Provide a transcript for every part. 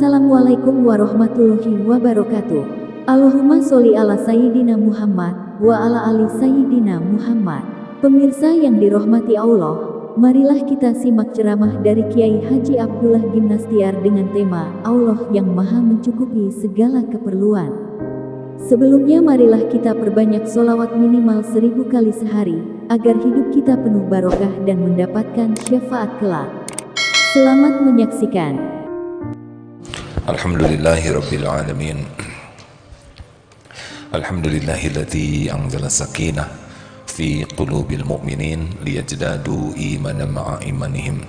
Assalamualaikum warahmatullahi wabarakatuh. Allahumma sholli ala Sayyidina Muhammad wa ala ali Sayyidina Muhammad. Pemirsa yang dirahmati Allah, marilah kita simak ceramah dari Kiai Haji Abdullah Gimnastiar dengan tema Allah yang Maha Mencukupi Segala Keperluan. Sebelumnya marilah kita perbanyak sholawat minimal 1000 kali sehari, agar hidup kita penuh barokah dan mendapatkan syafaat kelak. Selamat menyaksikan. Alhamdulillahirabbil alamin. Alhamdulillahilladzi anzala sakinah fi qulubil mu'minin liyajdadu imanan ma'a imanihim.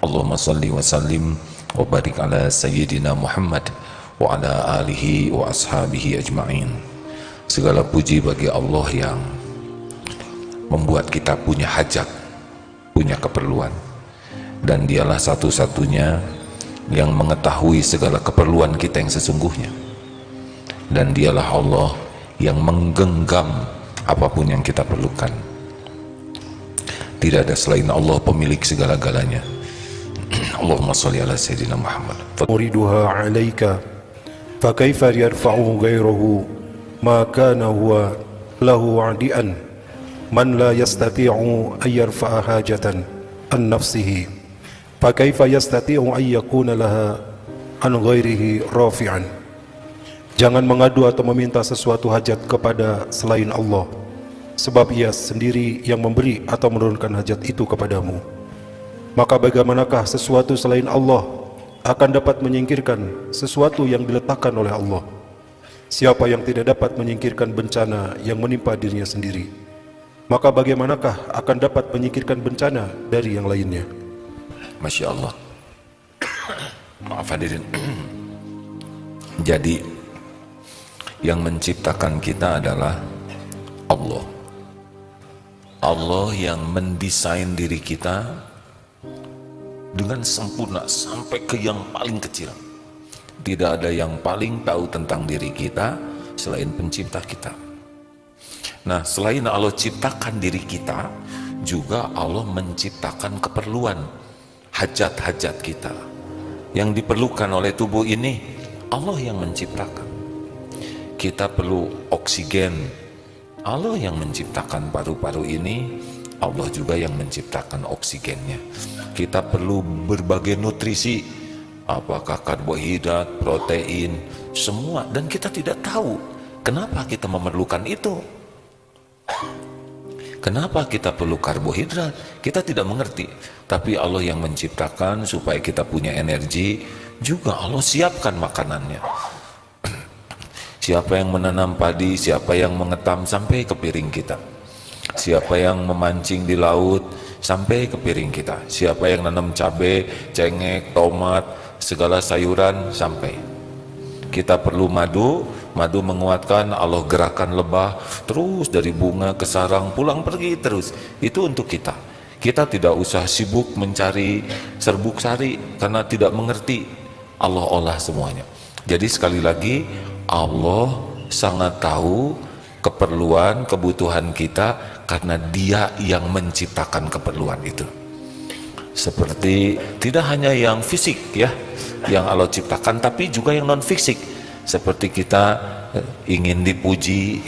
Allahumma salli wa sallim wa barik ala sayyidina Muhammad wa ala alihi wa ashabihi ajma'in. Segala puji bagi Allah yang membuat kita punya hajat, punya keperluan, dan dialah satu-satunya yang mengetahui segala keperluan kita yang sesungguhnya, dan dialah Allah yang menggenggam apapun yang kita perlukan. Tidak ada selain Allah pemilik segala-galanya. Allahumma sholli ala sayyidina Muhammad. Uriduha alaika fa kaifa yarfa'u ghayruhu ma kana huwa lahu adian man la yastati'u an yarfa'a hajatan an nafsihi fa kaifa yastati'u an yakuna laha an ghairihi rafi'an. Jangan mengadu atau meminta sesuatu hajat kepada selain Allah, sebab Ia sendiri yang memberi atau menurunkan hajat itu kepadamu. Maka bagaimanakah sesuatu selain Allah akan dapat menyingkirkan sesuatu yang diletakkan oleh Allah? Siapa yang tidak dapat menyingkirkan bencana yang menimpa dirinya sendiri, maka bagaimanakah akan dapat menyingkirkan bencana dari yang lainnya? Masya Allah. Maaf hadirin. Jadi yang menciptakan kita adalah Allah. Allah yang mendesain diri kita dengan sempurna sampai ke yang paling kecil. Tidak ada yang paling tahu tentang diri kita selain pencipta kita. Nah, selain Allah ciptakan diri kita, juga Allah menciptakan keperluan, hajat-hajat kita yang diperlukan oleh tubuh ini. Allah yang menciptakan. Kita perlu oksigen, Allah yang menciptakan paru-paru ini, Allah juga yang menciptakan oksigennya. Kita perlu berbagai nutrisi, apakah karbohidrat, protein, semua, dan kita tidak tahu kenapa kita memerlukan itu. Kenapa kita perlu karbohidrat? Kita tidak mengerti. Tapi Allah yang menciptakan supaya kita punya energi, juga Allah siapkan makanannya. Siapa yang menanam padi, siapa yang mengetam sampai ke piring kita. Siapa yang memancing di laut sampai ke piring kita. Siapa yang nanam cabai, cengkeh, tomat, segala sayuran sampai. Kita perlu madu, madu menguatkan, Allah gerakan lebah terus dari bunga ke sarang, pulang pergi terus. Itu untuk kita. Kita tidak usah sibuk mencari serbuk sari karena tidak mengerti. Allah olah semuanya. Jadi sekali lagi, Allah sangat tahu keperluan, kebutuhan kita karena Dia yang menciptakan keperluan itu. Seperti tidak hanya yang fisik ya, yang Allah ciptakan, tapi juga yang non fisik. Seperti kita ingin dipuji,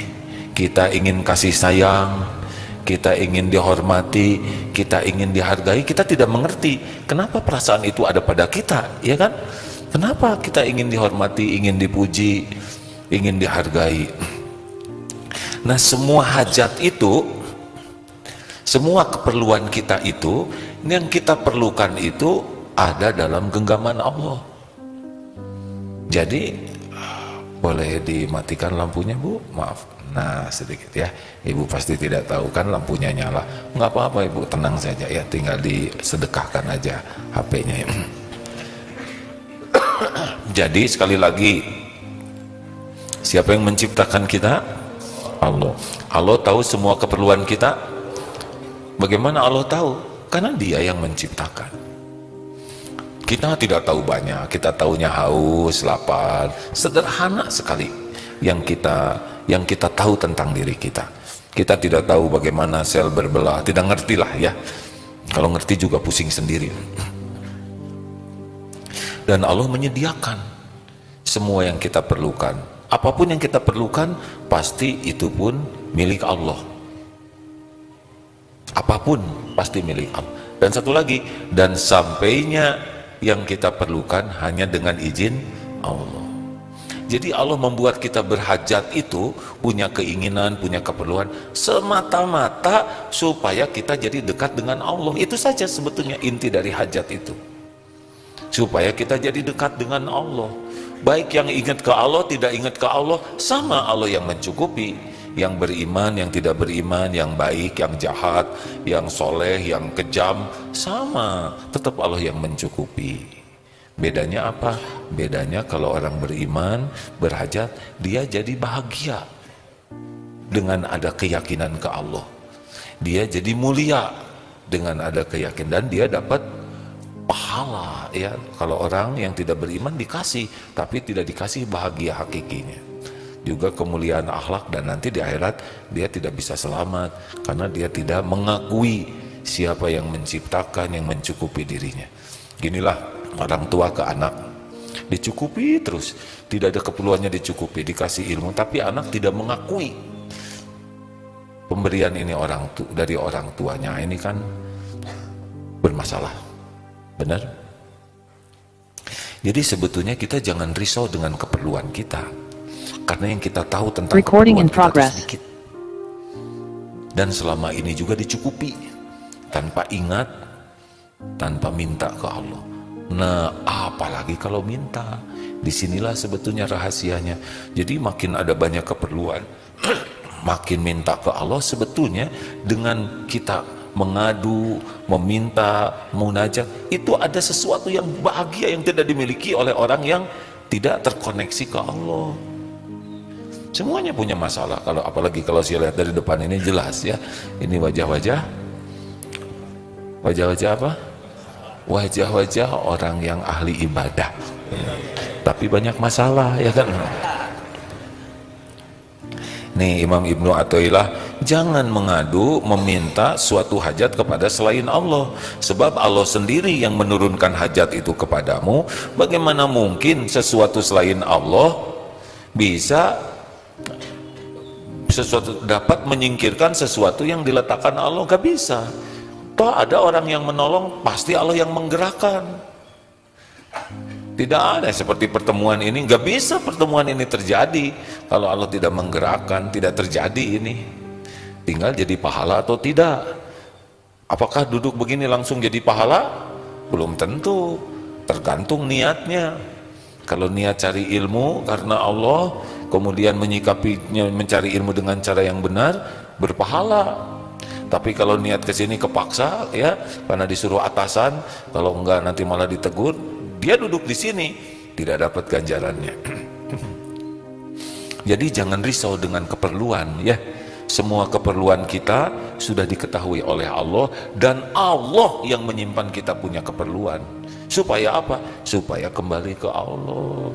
kita ingin kasih sayang, kita ingin dihormati, kita ingin dihargai, kita tidak mengerti kenapa perasaan itu ada pada kita, ya kan? Kenapa kita ingin dihormati, ingin dipuji, ingin dihargai? Nah, semua hajat itu, semua keperluan kita itu, yang kita perlukan itu ada dalam genggaman Allah. Jadi boleh dimatikan lampunya, Bu? Maaf. Nah, sedikit ya. Ibu pasti tidak tahu kan lampunya nyala. Nggak apa-apa, Ibu, tenang saja ya. Tinggal disedekahkan aja HP-nya. Jadi sekali lagi, siapa yang menciptakan kita? Allah. Allah tahu semua keperluan kita. Bagaimana Allah tahu? Karena Dia yang menciptakan. Kita tidak tahu banyak, kita tahunya haus, lapar, sederhana sekali yang kita tahu tentang diri kita. Kita tidak tahu bagaimana sel berbelah, tidak ngerti lah ya. Kalau ngerti juga pusing sendiri. Dan Allah menyediakan semua yang kita perlukan. Apapun yang kita perlukan, pasti itu pun milik Allah. Apapun pasti milik Allah. Dan satu lagi, dan sampainya yang kita perlukan hanya dengan izin Allah. Jadi Allah membuat kita berhajat itu, punya keinginan, punya keperluan, semata-mata supaya kita jadi dekat dengan Allah. Itu saja sebetulnya inti dari hajat itu. Supaya kita jadi dekat dengan Allah. Baik yang ingat ke Allah, tidak ingat ke Allah, sama Allah yang mencukupi. Yang beriman, yang tidak beriman, yang baik, yang jahat, yang soleh, yang kejam, sama, tetap Allah yang mencukupi. Bedanya apa? Bedanya kalau orang beriman, berhajat, dia jadi bahagia dengan ada keyakinan ke Allah. Dia jadi mulia dengan ada keyakinan, dan dia dapat pahala. Ya, kalau orang yang tidak beriman dikasih, tapi tidak dikasih bahagia hakikinya. Juga kemuliaan akhlak, dan nanti di akhirat dia tidak bisa selamat karena dia tidak mengakui siapa yang menciptakan, yang mencukupi dirinya. Ginilah orang tua ke anak, dicukupi terus, tidak ada keperluannya dicukupi, dikasih ilmu, tapi anak tidak mengakui pemberian ini dari orang tuanya. Ini kan bermasalah, benar? Jadi sebetulnya kita jangan risau dengan keperluan kita, karena yang kita tahu tentang keperluan kita itu sedikit, dan selama ini juga dicukupi tanpa ingat, tanpa minta ke Allah. Nah, apalagi kalau minta, disinilah sebetulnya rahasianya. Jadi makin ada banyak keperluan, makin minta ke Allah. Sebetulnya dengan kita mengadu, meminta, munajat, itu ada sesuatu yang bahagia yang tidak dimiliki oleh orang yang tidak terkoneksi ke Allah. Semuanya punya masalah. Apalagi kalau saya lihat dari depan ini jelas ya. Ini wajah-wajah apa? Wajah-wajah orang yang ahli ibadah, tapi banyak masalah, ya kan? Nih Imam Ibnu Athaillah, jangan mengadu, meminta suatu hajat kepada selain Allah, sebab Allah sendiri yang menurunkan hajat itu kepadamu. Bagaimana mungkin sesuatu selain Allah bisa dapat menyingkirkan sesuatu yang diletakkan Allah? Gak bisa. Toh ada orang yang menolong, pasti Allah yang menggerakkan. Tidak ada seperti pertemuan ini, gak bisa pertemuan ini terjadi kalau Allah tidak menggerakkan. Tidak terjadi ini. Tinggal jadi pahala atau tidak. Apakah duduk begini langsung jadi pahala? Belum tentu, tergantung niatnya. Kalau niat cari ilmu karena Allah, kemudian menyikapinya, mencari ilmu dengan cara yang benar, berpahala. Tapi kalau niat ke sini kepaksa, ya, karena disuruh atasan, kalau enggak nanti malah ditegur, dia duduk di sini tidak dapat ganjarannya. Jadi jangan risau dengan keperluan, ya. Semua keperluan kita sudah diketahui oleh Allah, dan Allah yang menyimpan kita punya keperluan. Supaya apa? Supaya kembali ke Allah.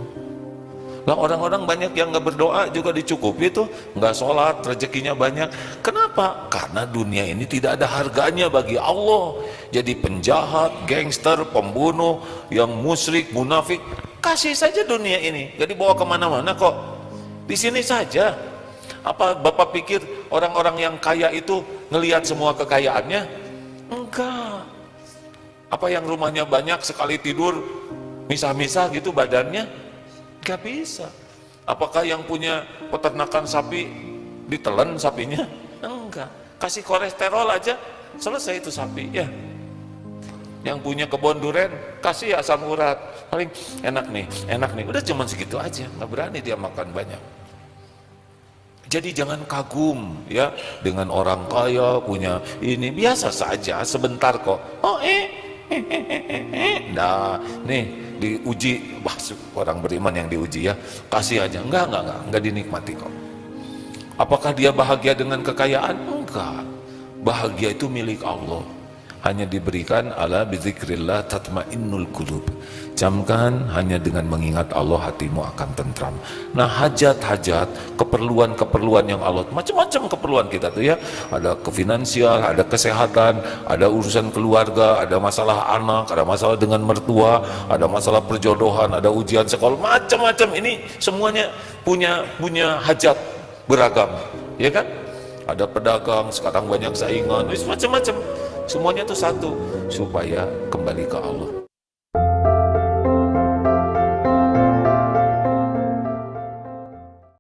Lah orang-orang banyak yang nggak berdoa juga dicukupi tuh, nggak sholat, rezekinya banyak. Kenapa? Karena dunia ini tidak ada harganya bagi Allah. Jadi penjahat, gangster, pembunuh, yang musyrik, munafik, kasih saja dunia ini, gak dibawa kemana-mana kok. Di sini saja. Apa Bapak pikir orang-orang yang kaya itu ngelihat semua kekayaannya? Enggak. Apa yang rumahnya banyak, sekali tidur misah-misah gitu badannya? Gak bisa. Apakah yang punya peternakan sapi ditelan sapinya? Enggak. Kasih kolesterol aja selesai itu sapi, ya. Yang punya kebun durian kasih asam urat, paling enak nih, udah cuman segitu aja, nggak berani dia makan banyak. Jadi jangan kagum ya dengan orang kaya punya ini, biasa saja, sebentar kok. Nah, nih diuji, wah, orang beriman yang diuji ya, kasih aja, enggak dinikmati kok. Apakah dia bahagia dengan kekayaan? Enggak. Bahagia itu milik Allah. hanya diberikan ala bizikrillah tatmainnul qulub. Camkan, hanya dengan mengingat Allah hatimu akan tentram. Nah, hajat-hajat, keperluan-keperluan yang Allah, macam-macam keperluan kita tuh ya. Ada kefinansial, ada kesehatan, ada urusan keluarga, ada masalah anak, ada masalah dengan mertua, ada masalah perjodohan, ada ujian sekolah, macam-macam. Ini semuanya punya hajat beragam, ya kan? Ada pedagang, sekarang banyak saingan, macam-macam. Semuanya itu satu, supaya kembali ke Allah.